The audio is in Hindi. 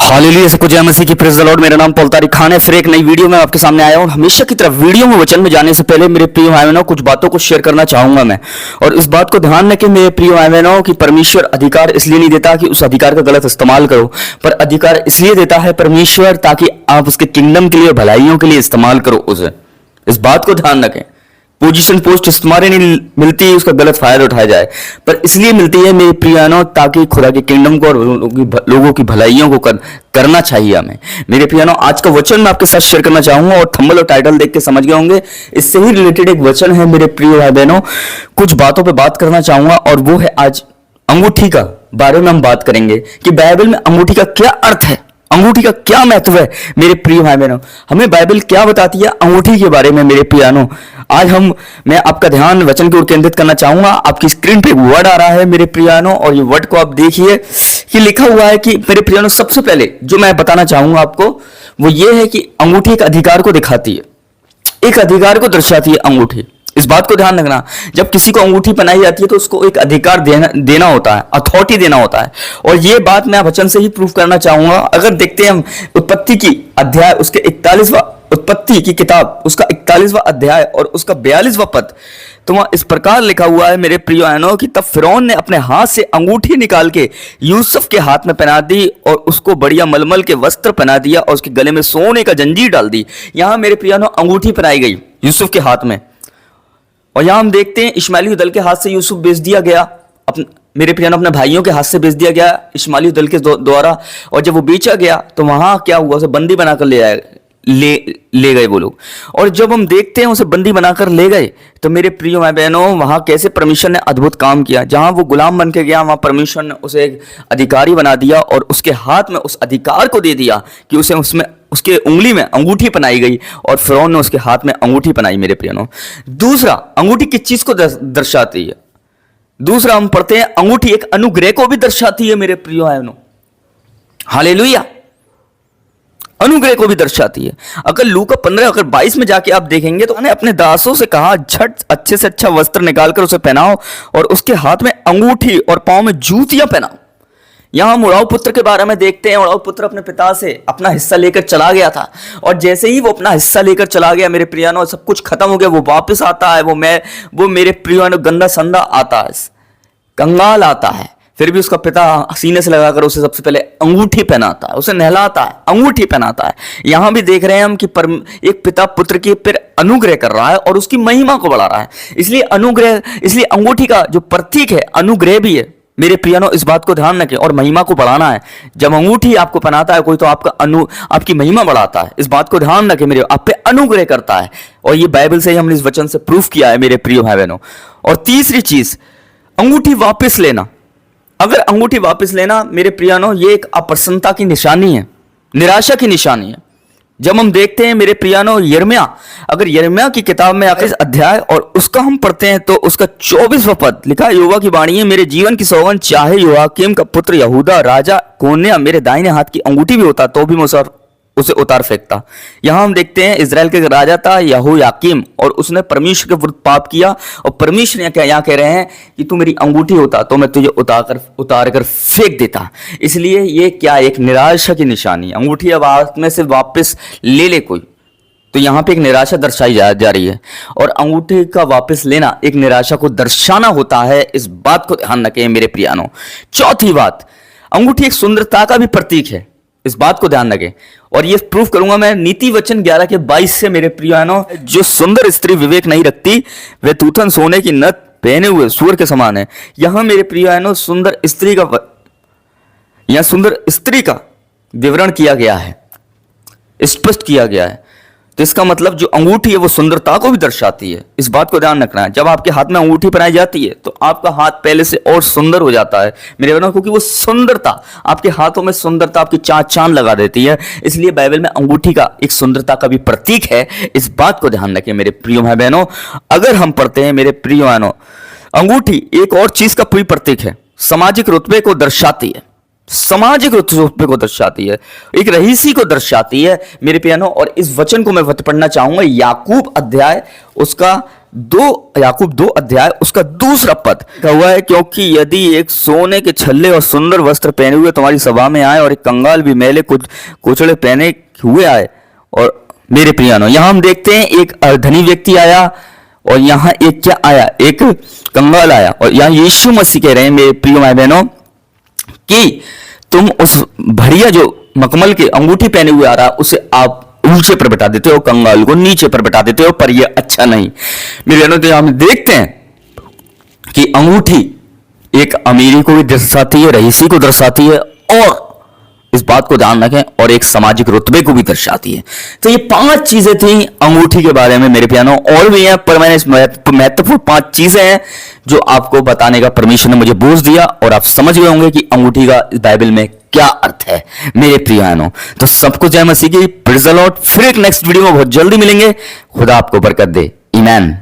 हालेलुया, सबको जय मसीह की, प्रेज द लॉर्ड। मेरा नाम पौलतारी खान है। फिर एक नई वीडियो में आपके सामने आया हूं। हमेशा की तरह वीडियो में वचन में जाने से पहले मेरे प्रिय भाई बहनों कुछ बातों को शेयर करना चाहूंगा मैं। और इस बात को ध्यान रखें मेरे प्रिय भाई बहनों कि परमेश्वर अधिकार इसलिए नहीं देता कि उस अधिकार का गलत इस्तेमाल करो, पर अधिकार इसलिए देता है परमेश्वर ताकि आप उसके किंगडम के लिए, भलाइयों के लिए इस्तेमाल करो उसे। इस बात को ध्यान रखें। पोजीशन पोस्ट तुम्हारे नहीं मिलती उसका गलत फायदा उठाया जाए, पर इसलिए मिलती है मेरे प्रियानो ताकि खुदा के किंगडम को और लोगों की भलाइयों को करना चाहिए हमें। मेरे प्रियानो, आज का वचन मैं आपके साथ शेयर करना चाहूंगा और थंबनेल और टाइटल देख के समझ गए होंगे, इससे ही रिलेटेड एक वचन है मेरे प्रिय भाई बहनों। कुछ बातों पे बात करना चाहूंगा और वो है आज अंगूठी का बारे में हम बात करेंगे कि बाइबल में अंगूठी का क्या अर्थ है, अंगूठी का क्या महत्व है। मेरे प्रिय भाई बहनों, हमें बाइबल क्या बताती है अंगूठी के बारे में। मेरे प्रियानो, आज मैं आपका ध्यान वचन की ओर केंद्रित करना चाहूंगा। आपकी स्क्रीन पे वर्ड आ रहा है मेरे प्रियानो, और ये वर्ड को आप देखिए कि लिखा हुआ है कि मेरे प्रियानो, सबसे पहले जो मैं बताना चाहूंगा आपको वो ये है कि अंगूठी एक अधिकार को दिखाती है, एक अधिकार को दर्शाती है अंगूठी। इस बात को ध्यान रखना, जब किसी को अंगूठी पहनाई जाती है तो उसको एक अधिकार देना होता है, अथॉरिटी देना होता है। और ये बात मैं वचन से ही प्रूफ करना चाहूंगा। अगर देखते हैं हम उत्पत्ति की अध्याय, उसके 41वां, उत्पत्ति की किताब उसका 41वां अध्याय और उसका 42वां पद, तो वहां इस प्रकार लिखा हुआ है मेरे प्रिय बहनों कि तब फिरौन ने अपने हाथ से अंगूठी निकाल के यूसुफ के हाथ में पहना दी और उसको बढ़िया मलमल के वस्त्र पहना दिया और उसके गले में सोने का जंजीर डाल दी। यहां मेरे प्रिय बहनों अंगूठी पहनाई गई यूसुफ के हाथ में। और यहां हम देखते हैं इश्माएली दल के हाथ से यूसुफ बेच दिया गया, मेरे प्रिय अपने भाइयों के हाथ से बेच दिया गया इश्माएली दल के द्वारा। और जब वो बेचा गया तो वहां क्या हुआ, उसे बंदी बनाकर ले गए वो लोग। और जब हम देखते हैं उसे बंदी बनाकर ले गए तो मेरे प्रिय भाई बहनों, वहां कैसे परमेश्वर ने अद्भुत काम किया। जहां वो गुलाम बन के गया वहां परमेश्वर ने उसे एक अधिकारी बना दिया और उसके हाथ में उस अधिकार को दे दिया कि उसे उसमें उसके उंगली में अंगूठी पहनाई गई और फिरौन ने उसके हाथ में अंगूठी पहनाई। मेरे प्रियनो, दूसरा, अंगूठी किस चीज को दर्शाती है? दूसरा हम पढ़ते हैं अंगूठी एक अनुग्रह को भी दर्शाती है मेरे प्रियो बहनों। हालेलुया, अनुग्रह को भी दर्शाती है। अगर लूका 15 अगर 22 में जाके आप देखेंगे तो उन्होंने अपने दासों से कहा, झट अच्छे से अच्छा वस्त्र निकालकर उसे पहनाओ और उसके हाथ में अंगूठी और पांव में जूतियां पहनाओ। यहां हम उड़ाऊ पुत्र के बारे में देखते हैं। उड़ाऊ पुत्र अपने पिता से अपना हिस्सा लेकर चला गया था और जैसे ही वो अपना हिस्सा लेकर चला गया मेरे प्रियानो, सब कुछ खत्म हो गया, वो वापस आता है, वो मेरे प्रियानो गंदा संदा आता है, कंगाल आता है। फिर भी उसका पिता सीने से लगाकर उसे सबसे पहले अंगूठी पहनाता है, उसे नहलाता है, अंगूठी पहनाता है। यहां भी देख रहे हैं हम कि एक पिता पुत्र के पर अनुग्रह कर रहा है और उसकी महिमा को बढ़ा रहा है। इसलिए अंगूठी का जो प्रतीक है अनुग्रह भी है मेरे प्रियनो। इस बात को ध्यान रखें और महिमा को बढ़ाना है। जब अंगूठी आपको पहनाता है कोई तो आपकी महिमा बढ़ाता है। इस बात को ध्यान रखें मेरे, आप पे अनुग्रह करता है और ये बाइबल से ही हमने इस वचन से प्रूफ किया है मेरे प्रिय भाई बहनों। और तीसरी चीज, अंगूठी वापस लेना। अगर अंगूठी वापस लेना मेरे प्रियानो, ये एक अप्रसन्नता की निशानी है, निराशा की निशानी है। जब हम देखते हैं मेरे प्रियानो यिर्मयाह, अगर यिर्मयाह की किताब में आखिर अध्याय और उसका हम पढ़ते हैं तो उसका 24वां पद लिखा है, यहोवा की वाणी है, मेरे जीवन की सौगंध, चाहे योआकीम का पुत्र यहूदा राजा कोन्या मेरे दाहिने हाथ की अंगूठी भी होता तो भी मैं उसे उतार फेंकता। यहां हम देखते हैं इजराइल के राजा था यहोयाकीम और उसने परमेश्वर के विरुद्ध पाप किया और परमेश्वर यहाँ कह रहे हैं कि तू मेरी अंगूठी होता तो मैं तुझे उतार कर फेंक देता। इसलिए ये क्या, एक निराशा की निशानी। अंगूठी अब हाथ में से वापस ले कोई, तो यहाँ पे एक निराशा दर्शाई जा रही है और अंगूठी का वापस लेना एक निराशा को दर्शाना होता है। इस बात को ध्यान रखें मेरे प्रियानो। चौथी बात, अंगूठी एक सुंदरता का भी प्रतीक है। इस बात को ध्यान रखें और ये प्रूफ करूंगा मैं नीति वचन 11 के 22 से मेरे प्रियानो। जो सुंदर स्त्री विवेक नहीं रखती वे तूथन सोने की नथ पहने हुए सूअर के समान है। यहां मेरे प्रियानो सुंदर स्त्री का विवरण किया गया है, स्पष्ट किया गया है। तो इसका मतलब जो अंगूठी है वो सुंदरता को भी दर्शाती है। इस बात को ध्यान रखना है। जब आपके हाथ में अंगूठी पहनाई जाती है तो आपका हाथ पहले से और सुंदर हो जाता है मेरे बहनों, क्योंकि वो सुंदरता आपके हाथों में सुंदरता आपकी चांद लगा देती है। इसलिए बाइबल में अंगूठी का एक सुंदरता का भी प्रतीक है। इस बात को ध्यान रखें मेरे प्रिय भाई बहनों। अगर हम पढ़ते हैं मेरे प्रिय बहनों, अंगूठी एक और चीज का भी प्रतीक है, सामाजिक रुतबे को दर्शाती है, सामाजिक रुतबे को दर्शाती है, एक रईसी को दर्शाती है मेरे प्यानो। और इस वचन को मैं पढ़ना चाहूंगा याकूब अध्याय उसका याकूब 2 अध्याय उसका दूसरा पद लिखा हुआ है, क्योंकि यदि एक सोने के छल्ले और सुंदर वस्त्र पहने हुए तुम्हारी सभा में आए और एक कंगाल भी मैले कुचड़े पहने हुए आए। और मेरे प्रियानो, यहां हम देखते हैं एक धनी व्यक्ति आया और यहाँ एक क्या आया, एक कंगाल आया। और यहाँ यीशु मसीह कह रहे हैं मेरे प्रिय भाई बहनों कि तुम उस बढ़िया जो मखमल के अंगूठी पहने हुए आ रहा उसे आप ऊंचे पर बैठा देते हो, कंगाल को नीचे पर बैठा देते हो, पर यह अच्छा नहीं। मेरे बहनों, तो हम देखते हैं कि अंगूठी एक अमीरी को भी दर्शाती है, रईसी को दर्शाती है, और इस बात को ध्यान रखें, और एक सामाजिक रुतबे को भी दर्शाती है। तो ये 5 चीजें थी अंगूठी के बारे में मेरे प्यारों, और भी हैं, पर मैंने महत्वपूर्ण 5 चीजें हैं जो आपको बताने का परमेश्वर ने मुझे बोझ दिया, और आप समझ गए होंगे कि अंगूठी का इस बाइबल में क्या अर्थ है मेरे प्रियानों। तो सबको जय मसीह की, प्रेज़ द लॉर्ड। फिर एक नेक्स्ट वीडियो में बहुत जल्दी मिलेंगे। खुदा आपको बरकत दे। आमीन।